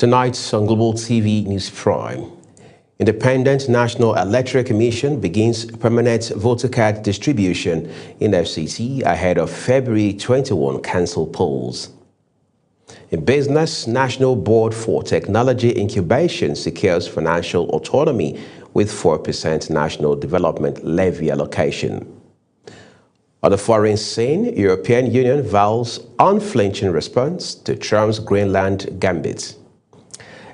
Tonight on Global TV News Prime, Independent National Electoral Commission begins permanent voter card distribution in FCT ahead of February 21 council polls. In business, National Board for Technology Incubation secures financial autonomy with 4% national development levy allocation. On the foreign scene, European Union vows unflinching response to Trump's Greenland gambit.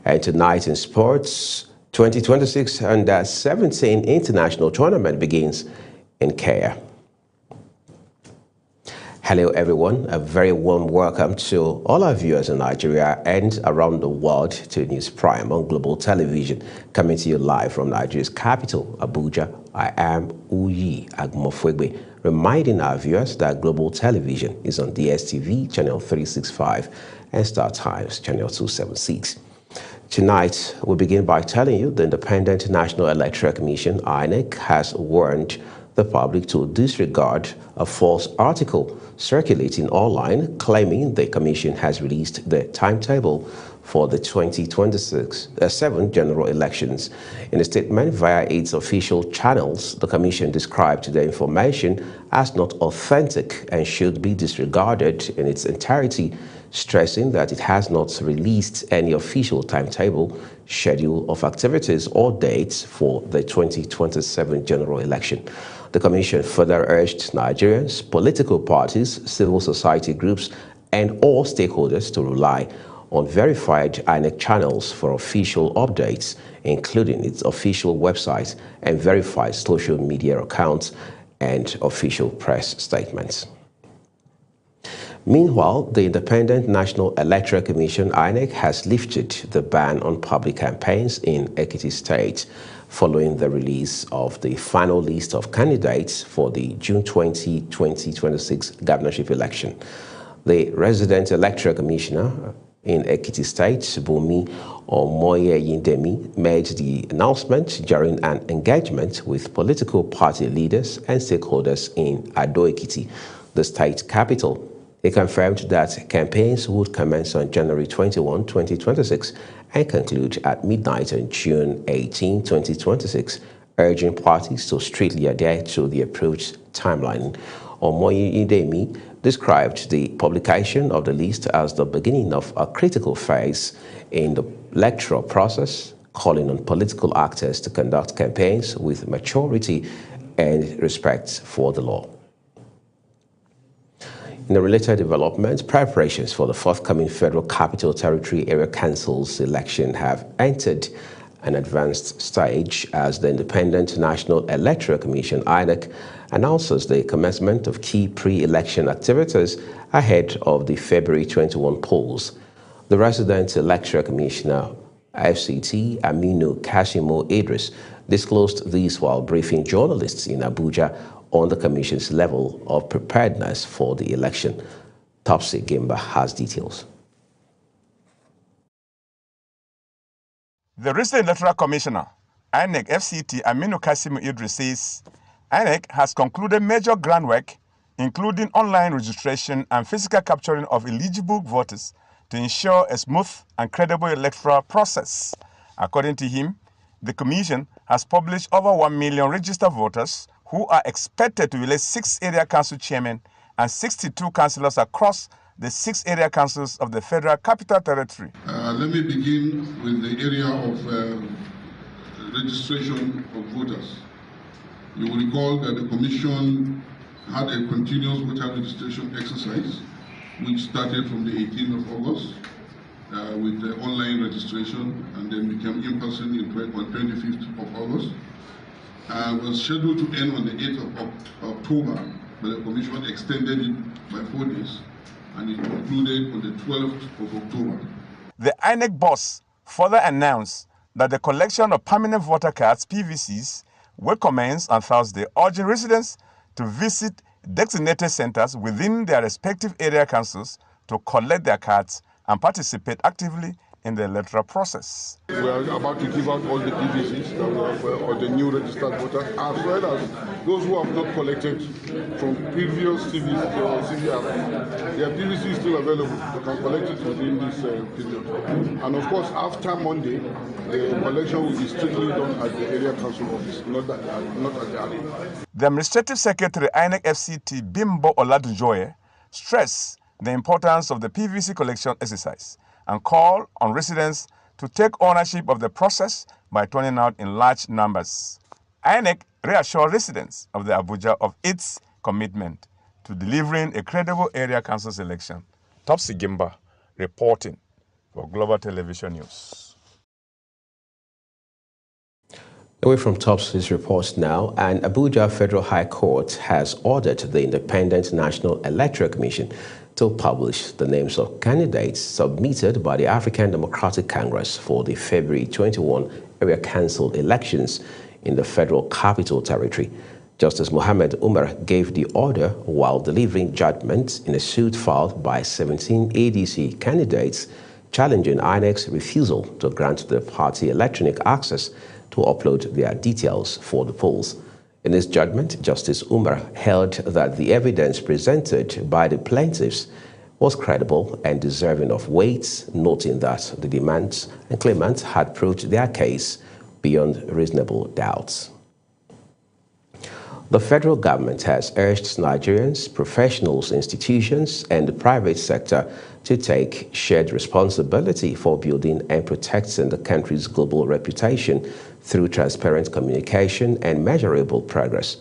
And tonight in sports, 2026 Under-17 International Tournament begins in Kenya. Hello everyone, a very warm welcome to all our viewers in Nigeria and around the world to News Prime on Global Television, coming to you live from Nigeria's capital, Abuja. I am Uyi Agmofwegbe, reminding our viewers that Global Television is on DSTV channel 365 and Star Times channel 276. Tonight, we begin by telling you the Independent National Electoral Commission, INEC, has warned the public to disregard a false article circulating online claiming the Commission has released the timetable for the 2026 general elections. In a statement via its official channels, the Commission described the information as not authentic and should be disregarded in its entirety, stressing that it has not released any official timetable, schedule of activities or dates for the 2027 general election. The Commission further urged Nigerians, political parties, civil society groups, and all stakeholders to rely on verified INEC channels for official updates, including its official website and verified social media accounts and official press statements. Meanwhile, the Independent National Electoral Commission, INEC, has lifted the ban on public campaigns in Ekiti State following the release of the final list of candidates for the June 20, 2026 governorship election. The resident electoral commissioner in Ekiti State, Bumi Omoyeyindemi, made the announcement during an engagement with political party leaders and stakeholders in Ado-Ekiti, the state capital. He confirmed that campaigns would commence on January 21, 2026 and conclude at midnight on June 18, 2026, urging parties to strictly adhere to the approved timeline. Omoyeyindemi described the publication of the list as the beginning of a critical phase in the electoral process, calling on political actors to conduct campaigns with maturity and respect for the law. In a related development, preparations for the forthcoming Federal Capital Territory Area Council's election have entered an advanced stage as the Independent National Electoral Commission, INEC, announces the commencement of key pre-election activities ahead of the February 21 polls. The resident Electoral Commissioner, FCT, Aminu Kashimo Idris, disclosed this while briefing journalists in Abuja on the Commission's level of preparedness for the election. Topsy Gimba has details. The Resident Electoral Commissioner, INEC FCT Aminu Kashimo Idris, says INEC has concluded major groundwork, including online registration and physical capturing of eligible voters to ensure a smooth and credible electoral process. According to him, the Commission has published over 1 million registered voters who are expected to elect 6 area council chairmen and 62 councillors across the 6 area councils of the Federal Capital Territory. Let me begin with the area of registration of voters. You will recall that the Commission had a continuous voter registration exercise which started from the 18th of August with the online registration and then became in person on 25th of August. Was scheduled to end on the 8th of October, but the Commission extended it by 4 days, and it concluded on the 12th of October. The INEC boss further announced that the collection of permanent voter cards, PVCs, will commence on Thursday, urging residents to visit designated centers within their respective area councils to collect their cards and participate actively in the electoral process. We are about to give out all the PVCs that we have, or the new registered voters, as well as those who have not collected from previous CVR. Their PVC is still available. They can collect it within this period. And of course, after Monday, the collection will be strictly done at the area council office, not at the alley. The Administrative Secretary, INEC FCT, Bimbo Oladunjoye, stressed the importance of the PVC collection exercise and called on residents to take ownership of the process by turning out in large numbers. INEC reassured residents of the Abuja of its commitment to delivering a credible area council election. Topsy Gimba reporting for Global Television News. Away from Topsy's reports now, and Abuja Federal High Court has ordered the Independent National Electoral Commission to publish the names of candidates submitted by the African Democratic Congress for the February 21 area council elections in the Federal Capital Territory. Justice Mohammed Umar gave the order while delivering judgment in a suit filed by 17 ADC candidates challenging INEC's refusal to grant the party electronic access to upload their details for the polls. In his judgment, Justice Umar held that the evidence presented by the plaintiffs was credible and deserving of weight, noting that the demands and claimants had proved their case beyond reasonable doubts. The federal government has urged Nigerians, professionals, institutions, and the private sector to take shared responsibility for building and protecting the country's global reputation through transparent communication and measurable progress.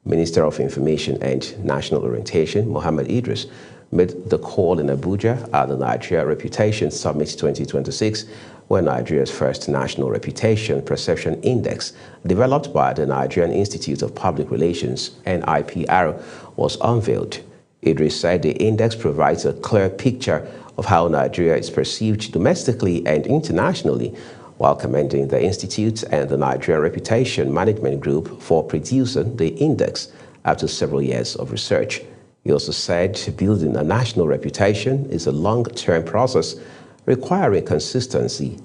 Minister of Information and National Orientation, Mohammed Idris, made the call in Abuja at the Nigeria Reputation Summit 2026, where Nigeria's first National Reputation Perception Index, developed by the Nigerian Institute of Public Relations, NIPR, was unveiled. Idris said the index provides a clear picture of how Nigeria is perceived domestically and internationally, while commending the Institute and the Nigeria Reputation Management Group for producing the index after several years of research. He also said building a national reputation is a long-term process requiring consistency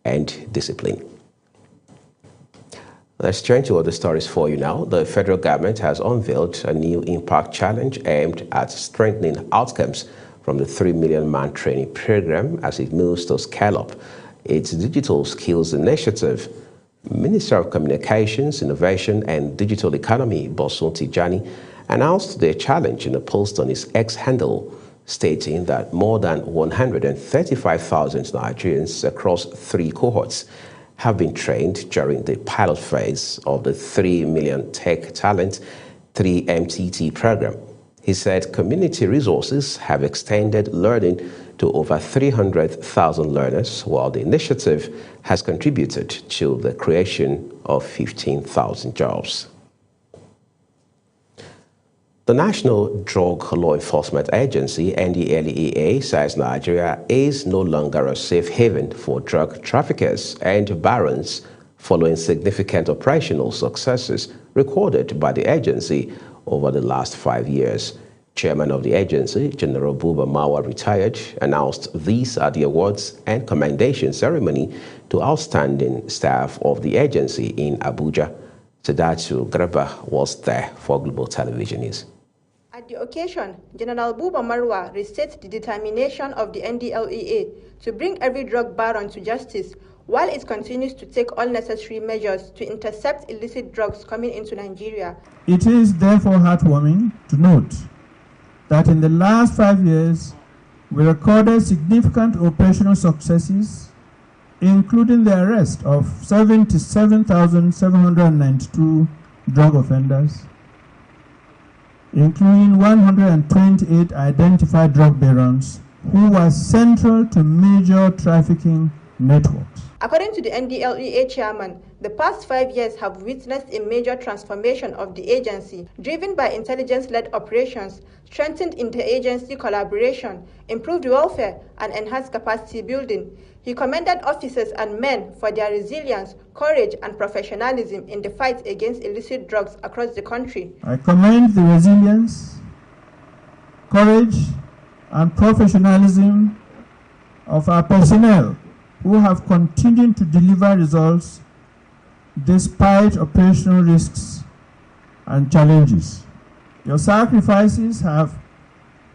and discipline. Let's turn to other stories for you now. The federal government has unveiled a new impact challenge aimed at strengthening outcomes from the 3 Million Man Training Program as it moves to scale up its digital skills initiative. Minister of Communications, Innovation and Digital Economy, Bosun Tijani, announced the challenge in a post on his X handle, stating that more than 135,000 Nigerians across 3 cohorts have been trained during the pilot phase of the 3 Million Tech Talent 3MTT program. He said community resources have extended learning to over 300,000 learners, while the initiative has contributed to the creation of 15,000 jobs. The National Drug Law Enforcement Agency, NDLEA, says Nigeria is no longer a safe haven for drug traffickers and barons following significant operational successes recorded by the agency over the last 5 years. Chairman of the agency, General Buba Marwa, retired, announced these at the awards and commendation ceremony to outstanding staff of the agency in Abuja. Sadatu Graba was there for Global Television News. At the occasion, General Buba Marwa restated the determination of the NDLEA to bring every drug baron to justice, while it continues to take all necessary measures to intercept illicit drugs coming into Nigeria. It is therefore heartwarming to note that in the last 5 years, we recorded significant operational successes, including the arrest of 77,792 drug offenders, including 128 identified drug barons who were central to major trafficking networks. According to the NDLEA chairman, the past 5 years have witnessed a major transformation of the agency, driven by intelligence-led operations, strengthened interagency collaboration, improved welfare, and enhanced capacity building. He commended officers and men for their resilience, courage, and professionalism in the fight against illicit drugs across the country. I commend the resilience, courage, and professionalism of our personnel who have continued to deliver results despite operational risks and challenges. Your sacrifices have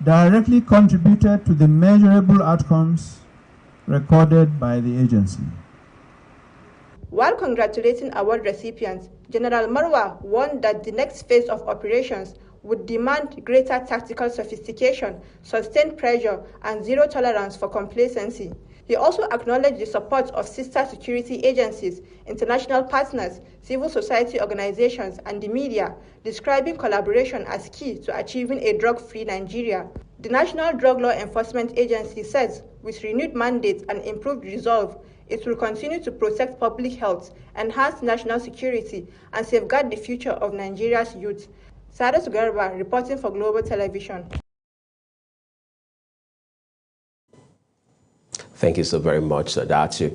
directly contributed to the measurable outcomes recorded by the agency. While congratulating award recipients, General Marwa warned that the next phase of operations would demand greater tactical sophistication, sustained pressure, and zero tolerance for complacency. He also acknowledged the support of sister security agencies, international partners, civil society organizations, and the media, describing collaboration as key to achieving a drug-free Nigeria. The National Drug Law Enforcement Agency says, with renewed mandates and improved resolve, it will continue to protect public health, enhance national security, and safeguard the future of Nigeria's youth. Sadat Garba, reporting for Global Television. Thank you so very much, Sadatu.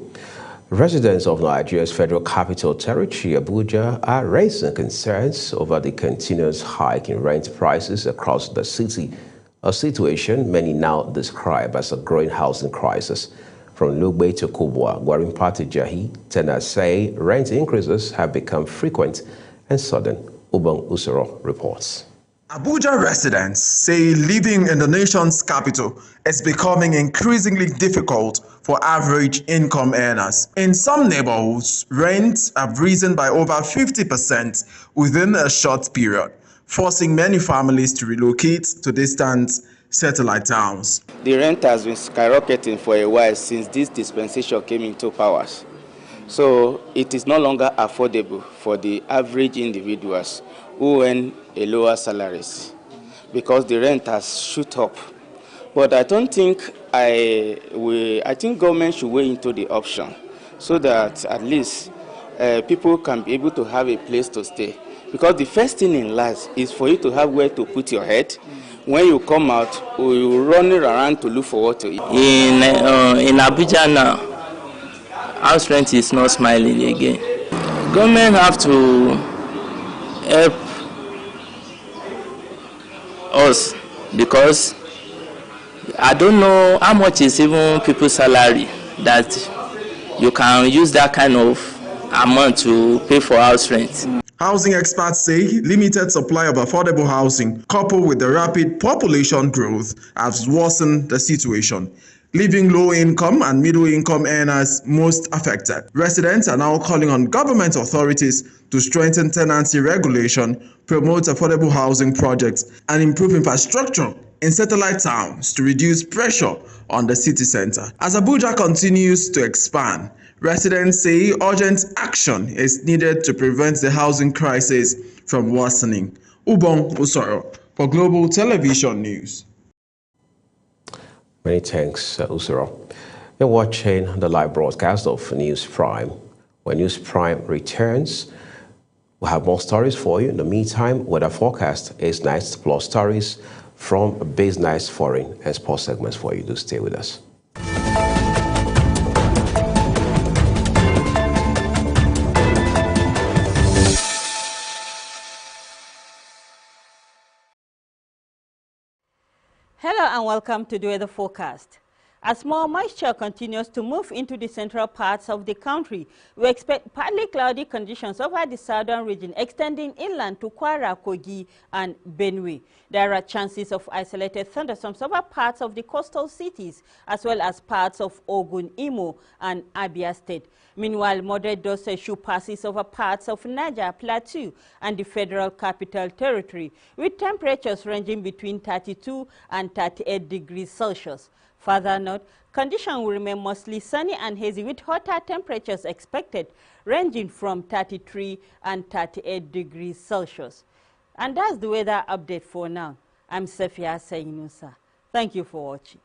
Residents of Nigeria's Federal Capital Territory, Abuja, are raising concerns over the continuous hike in rent prices across the city, a situation many now describe as a growing housing crisis. From Lugbe to Kubwa, Gwarimpa to Jahi, tenants say rent increases have become frequent and sudden. Ubong Usoro reports. Abuja residents say living in the nation's capital is becoming increasingly difficult for average income earners. In some neighborhoods, rents have risen by over 50% within a short period, forcing many families to relocate to distant satellite towns. The rent has been skyrocketing for a while since this dispensation came into power. So it is no longer affordable for the average individuals who earn a lower salaries because the rent has shot up. But I don't think I think government should weigh into the option so that at least people can be able to have a place to stay. Because the first thing in life is for you to have where to put your head. When you come out, you run around to look for what to eat. In Abuja now, house rent is not smiling again. Government have to help us because I don't know how much is even people's salary that you can use that kind of amount to pay for house rent. Housing experts say limited supply of affordable housing coupled with the rapid population growth has worsened the situation, leaving low-income and middle-income earners most affected. Residents are now calling on government authorities to strengthen tenancy regulation, promote affordable housing projects, and improve infrastructure in satellite towns to reduce pressure on the city center. As Abuja continues to expand, residents say urgent action is needed to prevent the housing crisis from worsening. Ubong Usoro for Global Television News. Many thanks, Usoro. You're watching the live broadcast of News Prime. When News Prime returns, we'll have more stories for you. In the meantime, weather forecast is nice, plus stories from business, foreign, and sports segments for you. Do stay with us. Hello and welcome to the weather forecast. As more moisture continues to move into the central parts of the country, we expect partly cloudy conditions over the southern region, extending inland to Kwara, Kogi, and Benue. There are chances of isolated thunderstorms over parts of the coastal cities, as well as parts of Ogun, Imo, and Abia State. Meanwhile, moderate dosage should passes over parts of Niger, Plateau, and the Federal Capital Territory, with temperatures ranging between 32 and 38 degrees Celsius. Further north, conditions will remain mostly sunny and hazy, with hotter temperatures expected, ranging from 33 and 38 degrees Celsius. And that's the weather update for now. I'm Safia Sainusa. Thank you for watching.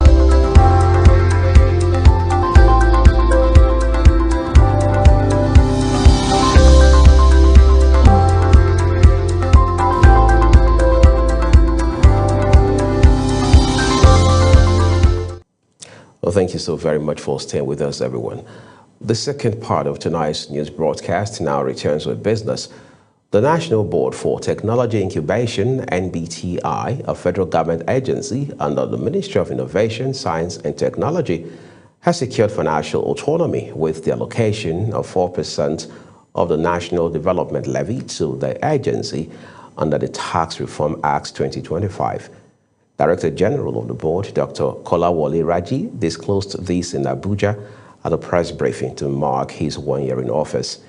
Well, thank you so very much for staying with us, everyone. The second part of tonight's news broadcast now returns with business. The National Board for Technology Incubation, NBTI, a federal government agency under the Ministry of Innovation, Science and Technology, has secured financial autonomy with the allocation of 4% of the National Development Levy to the agency under the Tax Reform Act 2025. Director General of the board, Dr. Kolawole Raji, disclosed this in Abuja at a press briefing to mark his 1 year in office.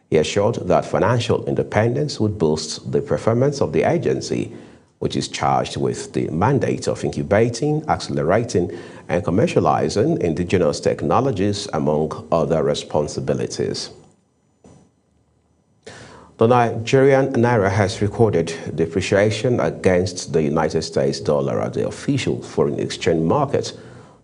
He assured that financial independence would boost the performance of the agency, which is charged with the mandate of incubating, accelerating, and commercializing indigenous technologies, among other responsibilities. The Nigerian naira has recorded depreciation against the United States dollar at the official foreign exchange market.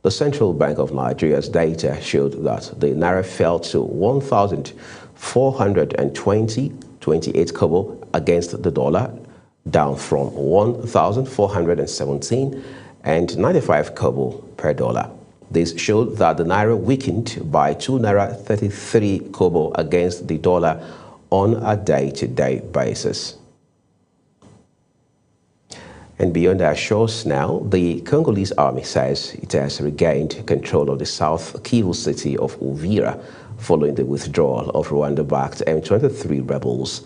The Central Bank of Nigeria's data showed that the naira fell to 1,420.28 kobo against the dollar, down from 1,417.95 kobo per dollar. This showed that the naira weakened by 2.33 naira kobo against the dollar on a day-to-day basis. And beyond our shores now, the Congolese army says it has regained control of the South Kivu city of Uvira following the withdrawal of Rwanda-backed M23 rebels.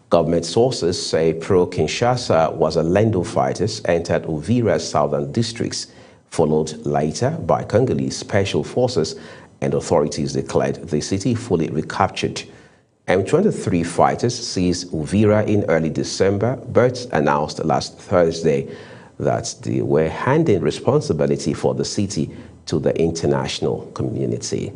Government sources say pro-Kinshasa Wazalendo fighters entered Uvira's southern districts, followed later by Congolese special forces, and authorities declared the city fully recaptured. M23 fighters seized Uvira in early December, but announced last Thursday that they were handing responsibility for the city to the international community.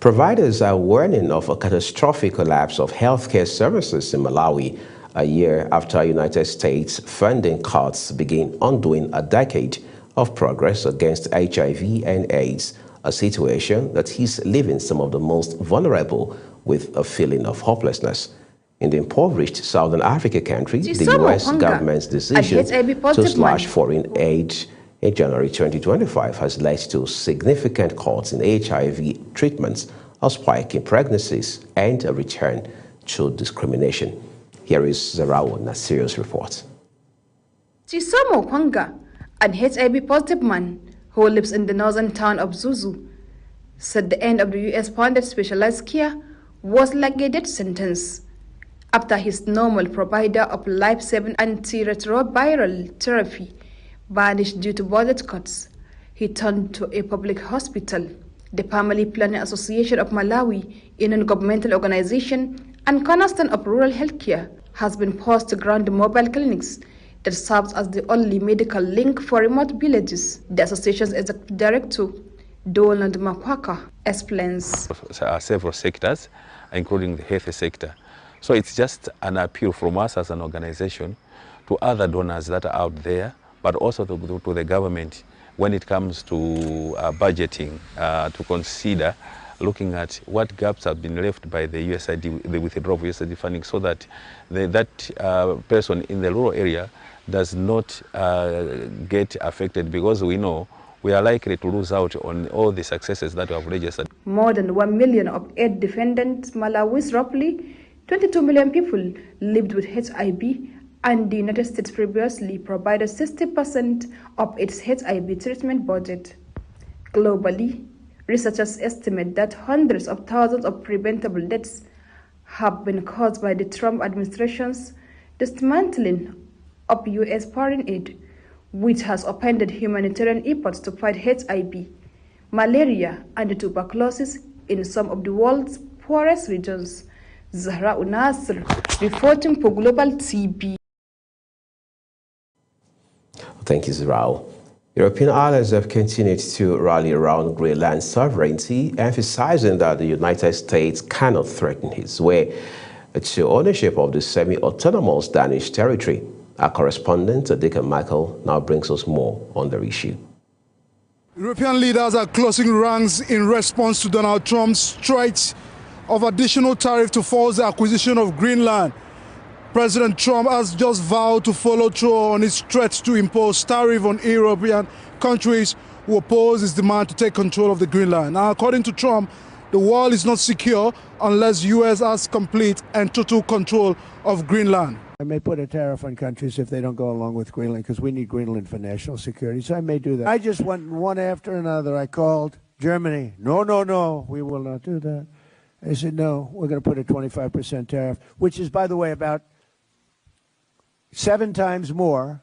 Providers are warning of a catastrophic collapse of healthcare services in Malawi a year after United States funding cuts begin undoing a decade of progress against HIV and AIDS, a situation that is leaving some of the most vulnerable with a feeling of hopelessness. In the impoverished Southern Africa country, the U.S. government's decision to slash foreign aid in January 2025 has led to significant cuts in HIV treatments, a spike in pregnancies, and a return to discrimination. Here is Zarawa Nasir's report. Chisomo Kwanga, an HIV-positive man who lives in the northern town of Zuzu, said the end of the U.S.-funded specialized care was like a death sentence after his normal provider of life-saving antiretroviral therapy vanished due to budget cuts. He turned to a public hospital. The Family Planning Association of Malawi, a non-governmental organization and cornerstone of rural healthcare, has been forced to ground mobile clinics that serves as the only medical link for remote villages. The association's executive director, Donald Makwaka, explains. Several sectors, including the health sector. So it's just an appeal from us as an organization to other donors that are out there, but also to the government when it comes to budgeting, to consider looking at what gaps have been left by the USAID, the withdrawal of USAID funding, so that that person in the rural area does not get affected, because we know we are likely to lose out on all the successes that we have registered. More than 1 million of AIDS-dependent Malawi's roughly 22 million people lived with HIV, and the United States previously provided 60% of its HIV treatment budget. Globally, researchers estimate that hundreds of thousands of preventable deaths have been caused by the Trump administration's dismantling of U.S. foreign aid, which has upended humanitarian efforts to fight HIV, malaria, and tuberculosis in some of the world's poorest regions. Zahra Unasr, reporting for Global TV. Thank you, Zahra. European allies have continued to rally around Greenland's sovereignty, emphasizing that the United States cannot threaten its way to ownership of the semi-autonomous Danish territory. Our correspondent, Deacon Michael, now brings us more on the issue. European leaders are closing ranks in response to Donald Trump's threat of additional tariff to force the acquisition of Greenland. President Trump has just vowed to follow through on his threat to impose tariff on European countries who oppose his demand to take control of the Greenland. Now, according to Trump, the world is not secure unless the U.S. has complete and total control of Greenland. I may put a tariff on countries if they don't go along with Greenland, because we need Greenland for national security, so I may do that. I just went one after another. I called Germany. No, we will not do that. I said, no, we're going to put a 25% tariff, which is, by the way, about 7 times more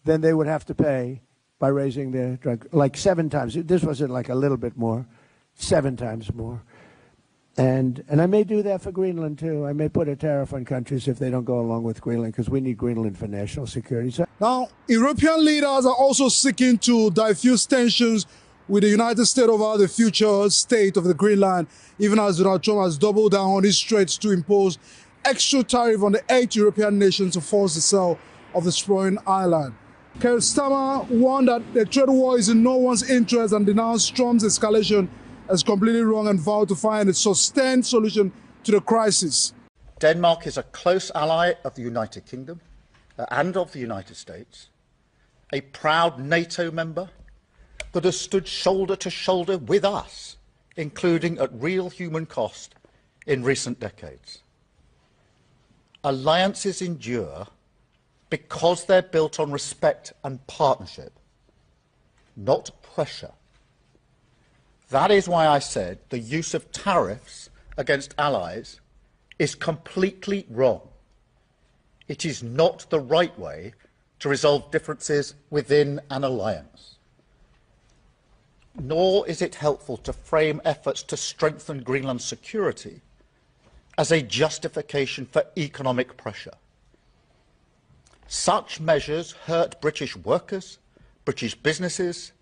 than they would have to pay by raising their drug, like 7 times. This wasn't like a little bit more, 7 times more. And I may do that for Greenland, too. I may put a tariff on countries if they don't go along with Greenland, because we need Greenland for national security. So now, European leaders are also seeking to diffuse tensions with the United States over the future state of the Greenland, even as Donald Trump has doubled down on his threats to impose extra tariff on the 8 European nations to force the sale of the sprawling island. Keir Starmer warned that the trade war is in no one's interest and denounced Trump's escalation as completely wrong and vowed to find a sustained solution to the crisis. Denmark is a close ally of the United Kingdom and of the United States, a proud NATO member that has stood shoulder to shoulder with us, including at real human cost in recent decades. Alliances endure because they're built on respect and partnership, not pressure. That is why I said the use of tariffs against allies is completely wrong. It is not the right way to resolve differences within an alliance. Nor is it helpful to frame efforts to strengthen Greenland's security as a justification for economic pressure. Such measures hurt British workers, British businesses,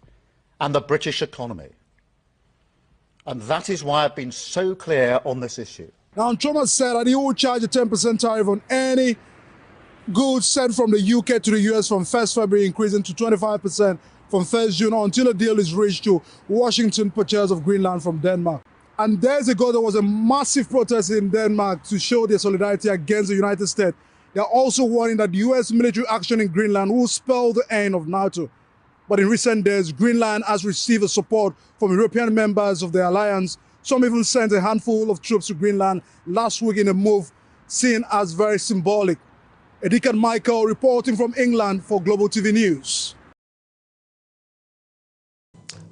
and the British economy. And that is why I've been so clear on this issue. Now, Trump has said that he will charge a 10% tariff on any goods sent from the UK to the US from 1st February, increasing to 25% from 1st June until a deal is reached to Washington purchase of Greenland from Denmark. And days ago, there was a massive protest in Denmark to show their solidarity against the United States. They are also warning that US military action in Greenland will spell the end of NATO. But in recent days, Greenland has received support from European members of the alliance. Some even sent a handful of troops to Greenland last week in a move seen as very symbolic. Edika Michael reporting from England for Global TV News.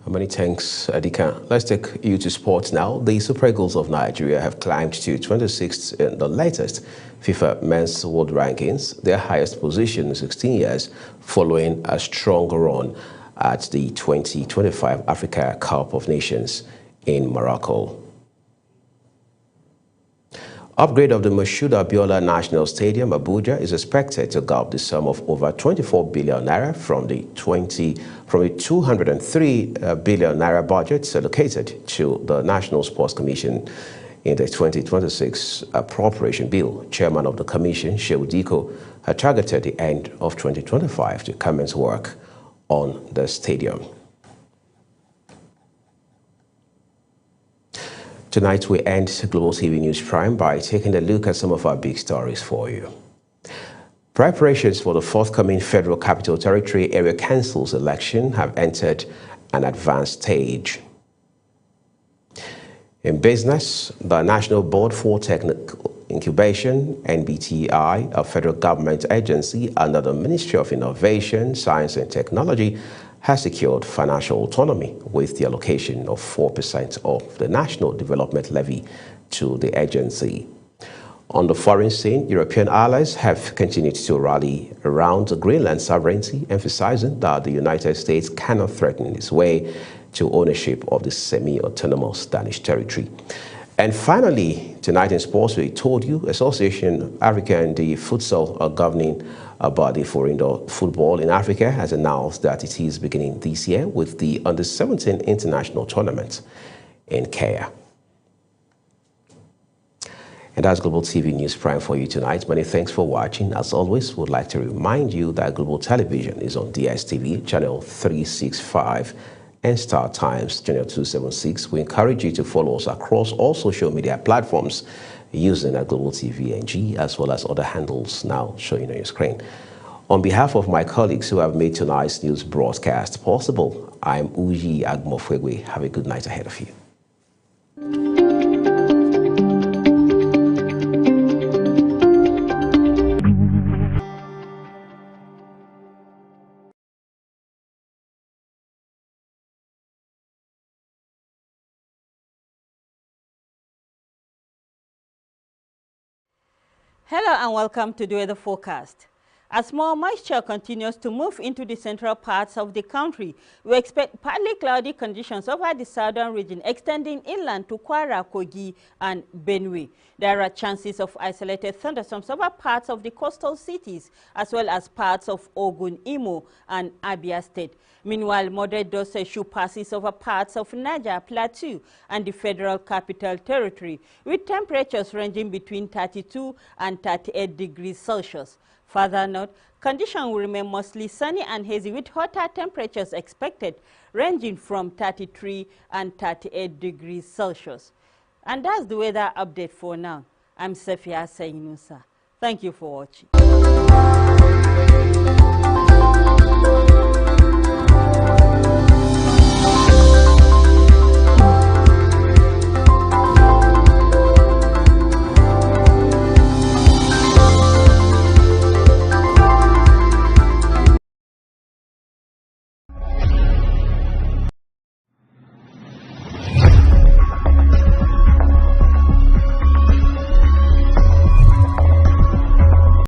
Many thanks, Edika. Let's take you to sports now. The Super Eagles of Nigeria have climbed to 26th in the latest FIFA Men's World Rankings, their highest position in 16 years, following a strong run at the 2025 Africa Cup of Nations in Morocco. Upgrade of the Moshood Abiola National Stadium, Abuja, is expected to gulp the sum of over 24 billion naira from the 203 billion naira budget allocated to the National Sports Commission in the 2026 appropriation bill. Chairman of the commission, Shehu Diko, had targeted the end of 2025 to commence work on the stadium. Tonight, we end Global TV News Prime by taking a look at some of our big stories for you. Preparations for the forthcoming Federal Capital Territory Area Council's election have entered an advanced stage. In business, the National Board for Technical Incubation, NBTI, a federal government agency under the Ministry of Innovation, Science and Technology, has secured financial autonomy with the allocation of 4% of the National Development Levy to the agency. On the foreign scene, European allies have continued to rally around Greenland sovereignty, emphasizing that the United States cannot threaten its way to ownership of the semi-autonomous Danish territory. And finally, tonight in sports, we told you Association Africa and the futsal governing body for indoor football in Africa has announced that it is beginning this year with the Under-17 International Tournament in Kenya. And that's Global TV News Prime for you tonight. Many thanks for watching. As always, we'd like to remind you that Global Television is on DSTV, channel 365, and Star Times, channel 276. We encourage you to follow us across all social media platforms using a Global TV NG, as well as other handles now showing on your screen. On behalf of my colleagues who have made tonight's news broadcast possible, I'm Uji Agmofwegwe. Have a good night ahead of you. Hello and welcome to the weather forecast. As more moisture continues to move into the central parts of the country, we expect partly cloudy conditions over the southern region extending inland to Kwara, Kogi and Benue. There are chances of isolated thunderstorms over parts of the coastal cities as well as parts of Ogun, Imo and Abia State. Meanwhile, moderate dose shoe passes over parts of Niger, Plateau and the Federal Capital Territory, with temperatures ranging between 32 and 38 degrees Celsius. Further north, conditions will remain mostly sunny and hazy with hotter temperatures expected, ranging from 33 and 38 degrees Celsius. And that's the weather update for now. I'm Sefia Sainusa. Thank you for watching.